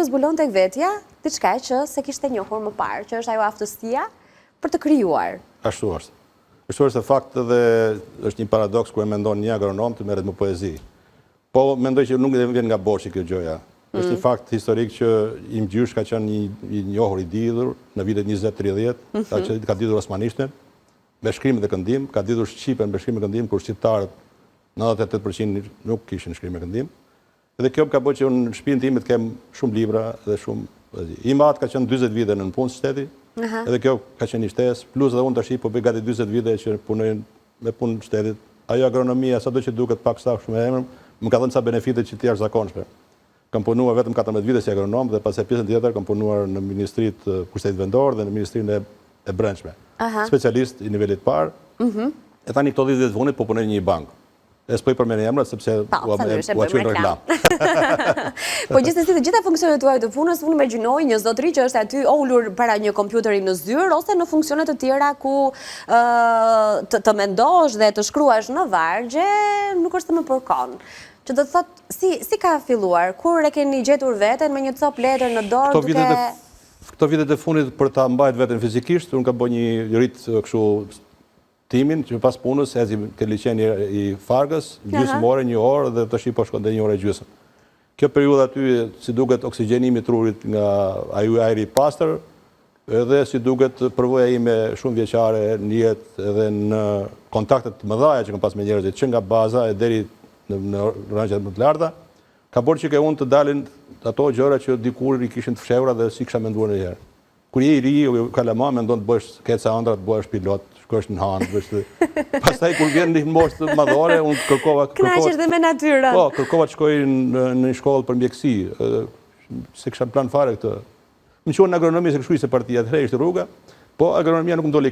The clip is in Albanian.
ju zbulon tek vetja diçka që se kishte njohur më parë, që është ajo aftësia për të krijuar. Ashtu është. Ashtu është fakt dhe është një paradoks kur e mendon një agronom të merret me poezi. Po mendoj që nuk vjen nga boshi kjo gjëja. Është një fakt historik që Im Gjysh ka qenë i njohur i ditur në vitet 20-30, ka ditur osmanishten me shkrim dhe këndim, ka ditur shqipen me shkrim dhe këndim, kur shqiptarët 98% nuk kishin shkrim dhe këndim. Dhe kjo ka bërë që unë në shtëpinë time të kem shumë libra dhe shumë. I madh ka qenë 40 vite në punë shteti, edhe kjo ka qenë një shtesë, plus dhe unë tash po bëj gati 40 vite që punoj me punë shtetit. Ajo agronomia, sado që duket pak sa shumë e emër, më ka dhënë sa benefite që të jashtëzakonshme. Kam punuar vetëm 14 vite si agronom dhe pastaj pjesën tjetër kam punuar në Ministritë të Pushtetit Vendor dhe në Ministrinë e Brendshme. Specialist i nivelit parë. E tani këto 10 vite të fundit po punoj në një bankë. E s'po i përmend emrat sepse u quajnë reklam. Po gjithsesi të gjitha funksionet tuaja të punës, unë imagjinoj një zotëri që është aty ulur para një kompjuteri në zyrë ose në funksionet të tjera ku të mendosh dhe të shkruash në vargje nuk është të më përkon. Që do të thotë, si ka filluar? Kur e keni gjetur veten me një cop letër në dorë duke... Këto vitet e fundit për ta mbajtur veten fizikisht, unë kam bërë një rit kështu timin, që pas punës ecim ke liçeni i Fargës, gjysmë ore, një orë dhe tash po shkon dhe një orë e gjysmë. Kjo periudhë aty si duket oksigjenimi i trurit nga ajri i pastër, edhe si duket përvoja ime shumë vjeçare në jetë edhe në kontaktet të mëdha që kam pas me njerëzit, që nga baza e deri në rangjet më të larta, ka bërë që ke unë të dalin ato gjëra që dikur i kishin të fshehura dhe si kisha menduar ndonjëherë. Kur je i ri, kalama mendon të bësh keca ëndra, të bësh pilot, shkosh në Han, pastaj kur vjen në moshë të madhore, unë kërkova kënaqesh dhe me natyrën. Po, kërkova të shkoj në një shkollë për mjekësi, se kisha plan fare këtë. Më quhen në agronomi se kështu ishte partia, atëherë ishte rruga, po agronomia nuk më doli keq.